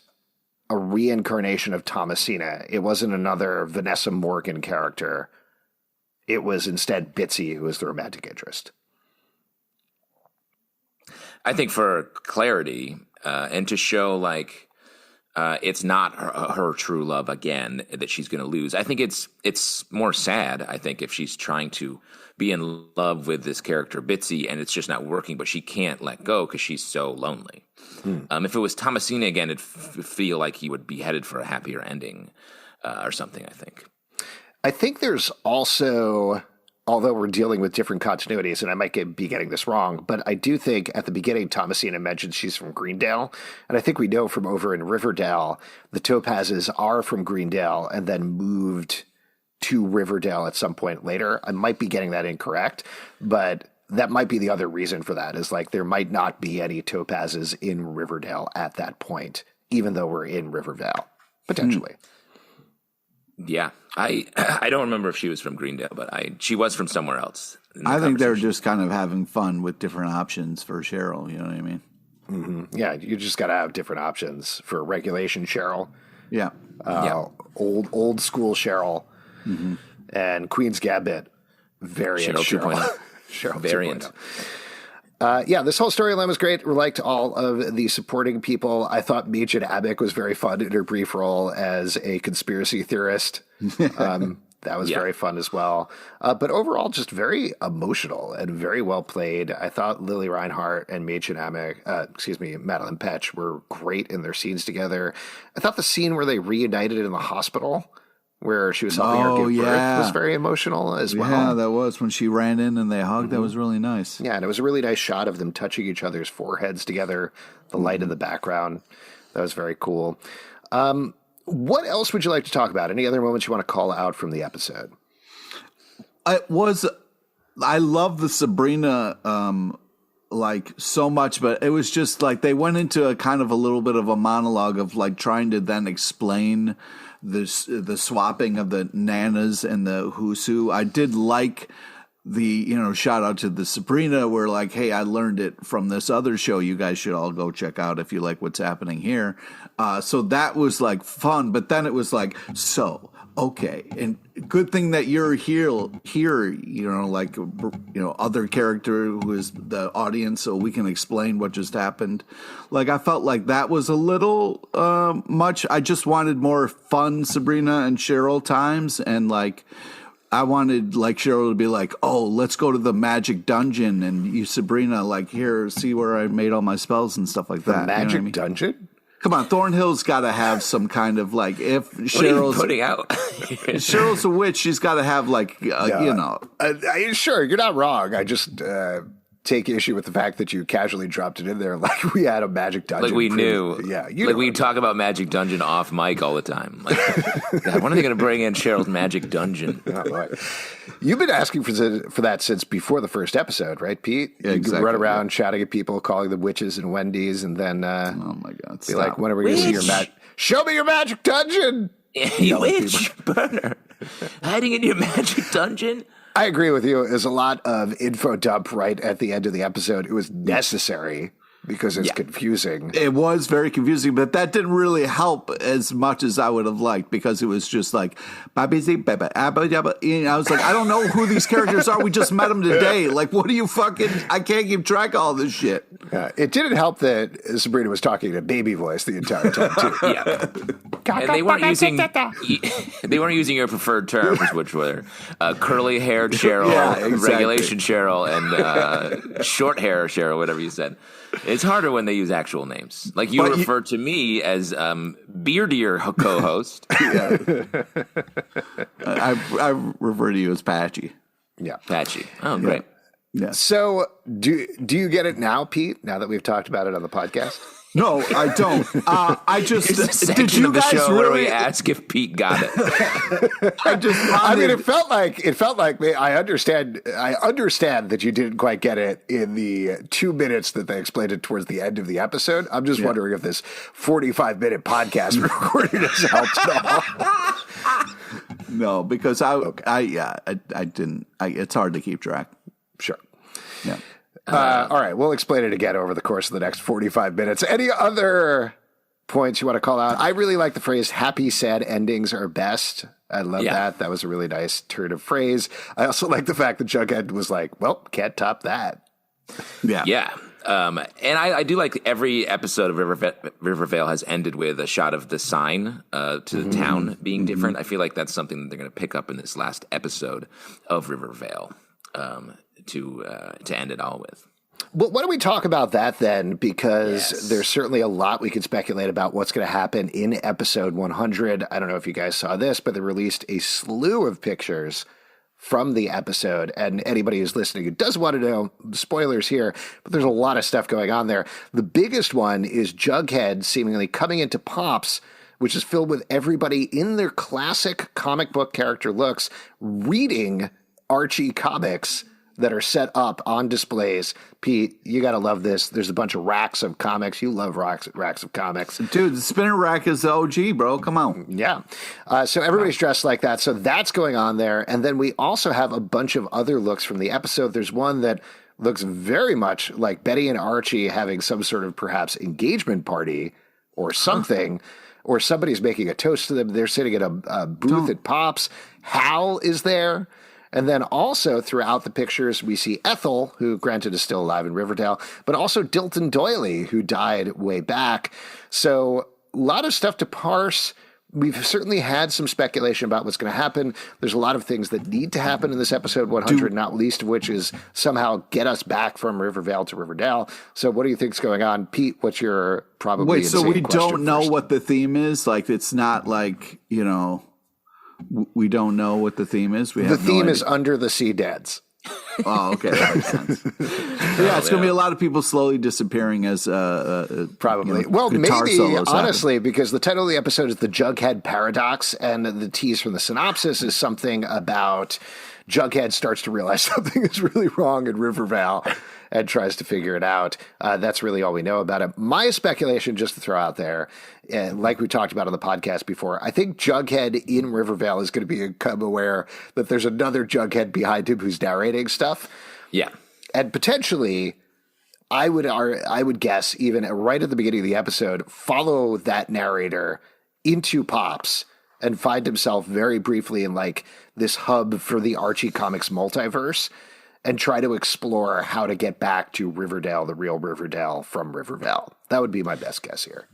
a reincarnation of Thomasina? It wasn't another Vanessa Morgan character. It was instead Bitsy who was the romantic interest. I think for clarity and to show it's not her true love again that she's going to lose. I think it's more sad, I think, if she's trying to be in love with this character Bitsy and it's just not working, but she can't let go because she's so lonely. If it was Thomasina again, it'd feel like he would be headed for a happier ending or something, I think. I think there's also, although we're dealing with different continuities, and I might be getting this wrong, but I do think at the beginning Thomasina mentioned she's from Greendale, and I think we know from over in Riverdale the Topazes are from Greendale and then moved to Riverdale at some point later. I might be getting that incorrect, but that might be the other reason for that, is there might not be any Topazes in Riverdale at that point, even though we're in Rivervale, potentially. Yeah, I don't remember if she was from Greendale, but she was from somewhere else. I think they're just kind of having fun with different options for Cheryl. You know what I mean? Mm-hmm. Yeah, you just got to have different options for regulation Cheryl. Yeah. Old school Cheryl. Mm-hmm. And Queen's Gambit variant Cheryl. Cheryl variant. 2.0. This whole storyline was great. We liked all of the supporting people. I thought Meech Abic was very fun in her brief role as a conspiracy theorist. That was very fun as well. But overall, just very emotional and very well played. I thought Lily Reinhart and Madeline Petch were great in their scenes together. I thought the scene where they reunited in the hospital, where she was helping her give birth, was very emotional as well. Yeah, that was when she ran in and they hugged. Mm-hmm. That was really nice. Yeah, and it was a really nice shot of them touching each other's foreheads together, the light in the background. That was very cool. What else would you like to talk about? Any other moments you want to call out from the episode? I love the Sabrina so much, but it was just they went into a kind of a little bit of a monologue of trying to then explain the swapping of the nanas and the who's who. I did like the shout out to the Sabrina where hey, I learned it from this other show you guys should all go check out if you like what's happening here. So that was fun, but then it was okay, and good thing that you're here, other character who is the audience, so we can explain what just happened. I felt that was a little much. I just wanted more fun Sabrina and Cheryl times, and I wanted Cheryl to be oh, let's go to the magic dungeon, and you Sabrina here, see where I made all my spells and stuff like that. The magic dungeon? Come on, Thornhill's got to have some kind of if Cheryl's what are you putting out. Cheryl's a witch, she's got to have sure, you're not wrong. I just take issue with the fact that you casually dropped it in there like we had a Magic Dungeon. Like we knew. Yeah. Like we talk about Magic Dungeon off mic all the time. Like, God, when are they going to bring in Cheryl's Magic Dungeon? You've been asking for that since before the first episode, right, Pete? Yeah, exactly. You run around shouting at people, calling them witches and Wendy's, and then oh my God, be like, when are we going to see your magic? Show me your Magic Dungeon! You witch burner. Hiding in your Magic Dungeon? I agree with you. There's a lot of info dump right at the end of the episode. It was necessary because it's confusing. It was very confusing, but that didn't really help as much as I would have liked because it was just like, Poppyseed, I was like, I don't know who these characters are. We just met them today. Like, what do you I can't keep track of all this shit. It didn't help that Sabrina was talking in a baby voice the entire time, too. Yeah. And they weren't using your preferred terms, which were curly haired Cheryl, regulation Cheryl, and short hair Cheryl, whatever you said. It's harder when they use actual names. Like you refer to me as beardier co-host. I refer to you as Patchy. Yeah, Patchy. Oh, great. Yeah. So do you get it now, Pete? Now that we've talked about it on the podcast. No, I don't. I just did you guys really where we ask if Pete got it? I mean, it felt like I understand that you didn't quite get it in the 2 minutes that they explained it towards the end of the episode. I'm just wondering if this 45-minute podcast recording has helped at all. No, because I didn't. It's hard to keep track. Sure. Yeah. All right, we'll explain it again over the course of the next 45 minutes. Any other points you want to call out? I really like the phrase, happy, sad endings are best. I love that. That was a really nice turn of phrase. I also like the fact that Jughead was like, well, can't top that. Yeah. Yeah. And I do like every episode of Rivervale has ended with a shot of the sign to the town being different. I feel like that's something that they're going to pick up in this last episode of Rivervale. To end it all with. Well, why don't we talk about that then? Because there's certainly a lot we could speculate about what's going to happen in episode 100. I don't know if you guys saw this, but they released a slew of pictures from the episode. And anybody who's listening who does want to know, spoilers here, but there's a lot of stuff going on there. The biggest one is Jughead seemingly coming into Pops, which is filled with everybody in their classic comic book character looks, reading Archie comics that are set up on displays. Pete, you got to love this. There's a bunch of racks of comics. You love racks of comics. Dude, the spinner rack is the OG, bro. Come on. Yeah. So everybody's dressed like that. So that's going on there. And then we also have a bunch of other looks from the episode. There's one that looks very much like Betty and Archie having some sort of perhaps engagement party or something, or somebody's making a toast to them. They're sitting at a booth at Pops. Hal is there. And then also throughout the pictures, we see Ethel, who granted is still alive in Riverdale, but also Dilton Doily, who died way back. So a lot of stuff to parse. We've certainly had some speculation about what's going to happen. There's a lot of things that need to happen in this episode 100, not least of which is somehow get us back from Rivervale to Riverdale. So what do you think's going on? Pete, what's your probably Wait, so we don't know first? what the theme is? Like, it's not like, you know... We don't know what the theme is. The theme is Under the Sea Dads. Oh, okay. That makes sense. It's going to be a lot of people slowly disappearing as probably. Well, maybe, honestly, because the title of the episode is The Jughead Paradox, and the tease from the synopsis is something about Jughead starts to realize something is really wrong in Rivervale and tries to figure it out. That's really all we know about it. My speculation, just to throw out there, like we talked about on the podcast before, I think Jughead in Rivervale is going to become aware that there's another Jughead behind him who's narrating stuff. Yeah. And potentially, I would guess, even right at the beginning of the episode, follow that narrator into Pops and find himself very briefly in like this hub for the Archie Comics multiverse, and try to explore how to get back to Riverdale, the real Riverdale from Rivervale. That would be my best guess here.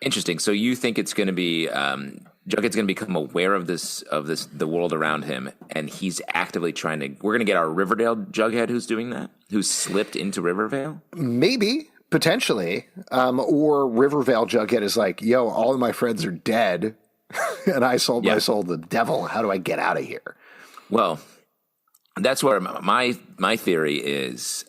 Interesting. So you think it's going to be Jughead's going to become aware of the world around him, and he's actively trying to. We're going to get our Riverdale Jughead who's doing that, who's slipped into Rivervale. Maybe, potentially, or Rivervale Jughead is like, "Yo, all of my friends are dead, and I sold my soul to the devil. How do I get out of here?" Well, that's where my theory is.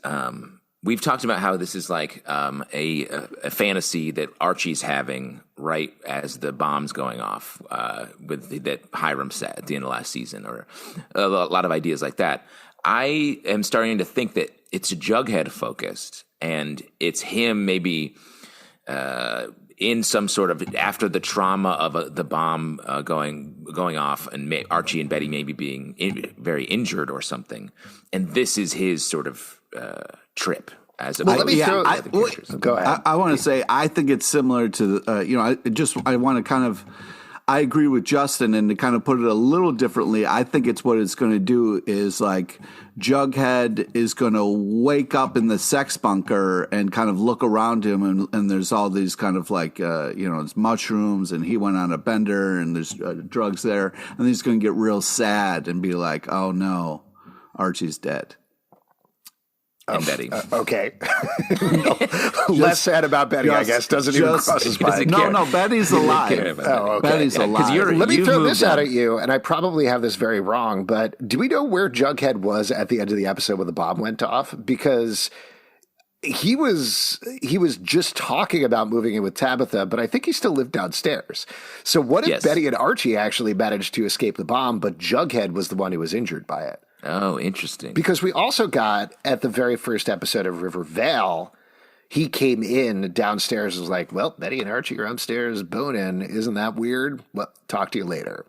we've talked about how this is like a fantasy that Archie's having right as the bomb's going off that Hiram said at the end of last season, or a lot of ideas like that. I am starting to think that it's Jughead focused, and it's him maybe in some sort of after the trauma of the bomb going off, and Archie and Betty maybe being very injured or something, and this is his sort of trip. As a well, let me throw. Go ahead. I want to say I think it's similar to I want to kind of. I agree with Justin, and to kind of put it a little differently, I think it's what it's going to do is like Jughead is going to wake up in the sex bunker and kind of look around him, and there's all these kind of like, it's mushrooms, and he went on a bender, and there's drugs there, and he's going to get real sad and be like, oh no, Archie's dead. And Betty. Okay. Less sad about Betty, I guess. Doesn't even cross his mind. No, Betty's alive. Okay. Betty's alive. Let me throw this out at you, and I probably have this very wrong, but do we know where Jughead was at the end of the episode when the bomb went off? Because he was just talking about moving in with Tabitha, but I think he still lived downstairs. So what if Betty and Archie actually managed to escape the bomb, but Jughead was the one who was injured by it? Oh, interesting. Because we also got, at the very first episode of Rivervale, he came in downstairs and was like, well, Betty and Archie are upstairs boning. Isn't that weird? Well, talk to you later.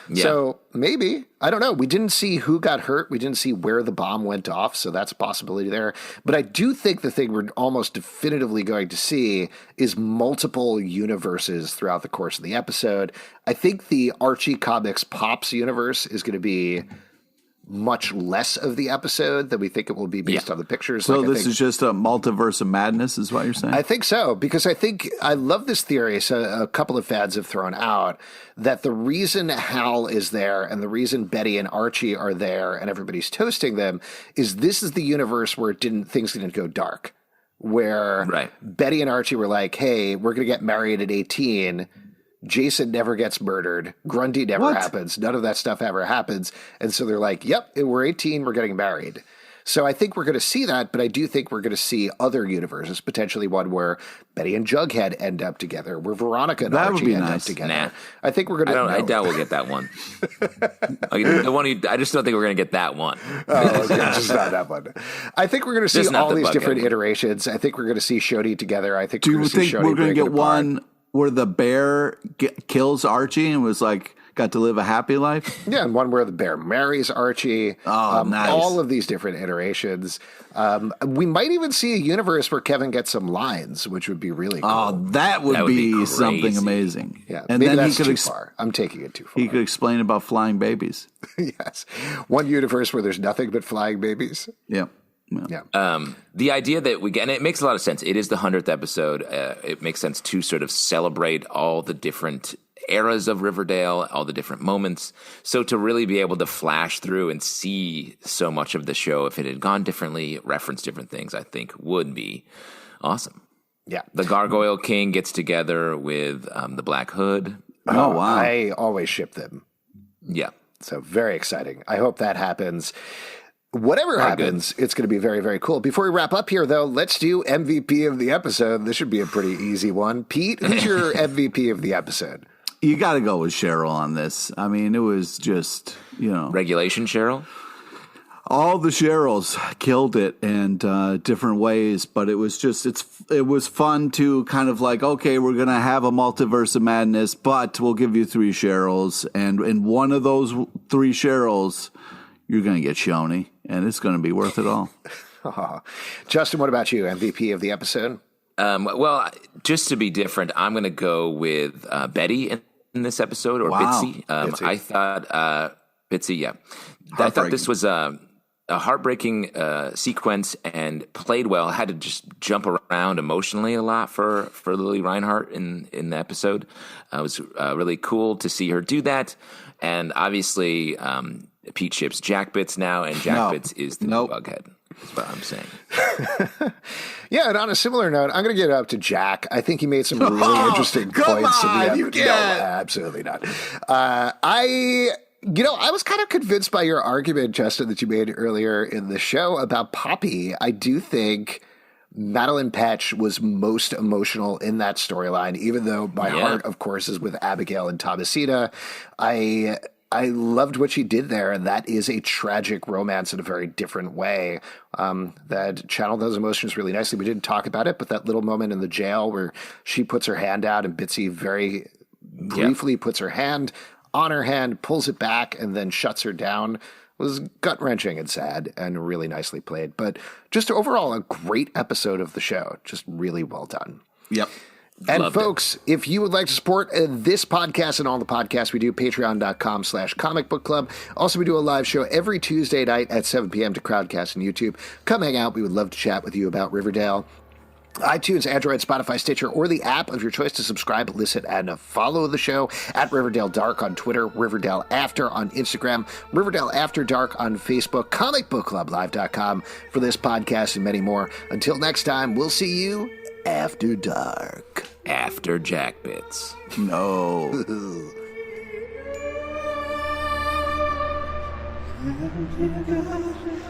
Yeah. So maybe, I don't know. We didn't see who got hurt. We didn't see where the bomb went off. So that's a possibility there. But I do think the thing we're almost definitively going to see is multiple universes throughout the course of the episode. I think the Archie Comics Pops universe is going to be much less of the episode than we think it will be based on the pictures. So this is just a multiverse of madness is what you're saying? I think so, because I love this theory. So a couple of fans have thrown out that the reason Hal is there and the reason Betty and Archie are there and everybody's toasting them is this is the universe where things didn't go dark, where Betty and Archie were like, hey, we're going to get married at 18. Jason never gets murdered. Grundy never happens. None of that stuff ever happens. And so they're like, yep, we're 18. We're getting married. So I think we're going to see that, but I do think we're going to see other universes, potentially one where Betty and Jughead end up together, where Veronica and Archie end up together. Nah. I think we're going to. I doubt we'll get that one. I just don't think we're going to get that one. Oh, okay. Just not that one. I think we're going to see all these different iterations. I think we're going to see Shodi together. I think. Do you think we're going to get one where the bear kills Archie and was like, got to live a happy life? Yeah, and one where the bear marries Archie. Oh, nice. All of these different iterations. We might even see a universe where Kevin gets some lines, which would be really cool. Oh, that would be something amazing. Yeah, and maybe then that's too far. I'm taking it too far. He could explain about flying babies. Yes. One universe where there's nothing but flying babies. Yeah. Yeah. The idea that we get, and it makes a lot of sense. It is the 100th episode. It makes sense to sort of celebrate all the different eras of Riverdale, all the different moments. So to really be able to flash through and see so much of the show, if it had gone differently, reference different things, I think would be awesome. Yeah. The Gargoyle King gets together with the Black Hood. Oh, wow. I always ship them. Yeah. So very exciting. I hope that happens. Whatever happens, it's going to be very, very cool. Before we wrap up here, though, let's do MVP of the episode. This should be a pretty easy one. Pete, who's your MVP of the episode? You got to go with Cheryl on this. I mean, it was just, Regulation Cheryl? All the Cheryls killed it in different ways, but it was just, it was fun to kind of like, okay, we're going to have a multiverse of madness, but we'll give you 3 Cheryls. And in one of those 3 Cheryls, you're going to get Shoni, and it's going to be worth it all. Justin, what about you? MVP of the episode? Well, just to be different, I'm going to go with Betty in this episode, or Bitsy. Bitsy. I thought Bitsy, yeah. I thought this was a heartbreaking sequence and played well. I had to just jump around emotionally a lot for Lily Reinhart in the episode. It was really cool to see her do that. And obviously, Pete ships Jack Bits now, and Jack Bits is the new Bughead. That's what I'm saying. Yeah, and on a similar note, I'm going to get it up to Jack. I think he made some really interesting points. You no, absolutely not. I was kind of convinced by your argument, Justin, that you made earlier in the show about Poppy. I do think Madeline Patch was most emotional in that storyline, even though my heart, of course, is with Abigail and Thomasina. I loved what she did there, and that is a tragic romance in a very different way that channeled those emotions really nicely. We didn't talk about it, but that little moment in the jail where she puts her hand out and Bitsy very briefly puts her hand on her hand, pulls it back, and then shuts her down was gut-wrenching and sad and really nicely played. But just overall, a great episode of the show. Just really well done. Yep. And loved folks, if you would like to support this podcast and all the podcasts we do, patreon.com/Comic Book Club. Also, we do a live show every Tuesday night at 7 p.m. to Crowdcast and YouTube. Come hang out. We would love to chat with you about Riverdale. iTunes, Android, Spotify, Stitcher, or the app of your choice to subscribe, listen, and follow the show at Riverdale Dark on Twitter, Riverdale After on Instagram, Riverdale After Dark on Facebook, comicbookclublive.com for this podcast and many more. Until next time, we'll see you after dark. After Jack Bits. No.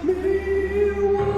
Me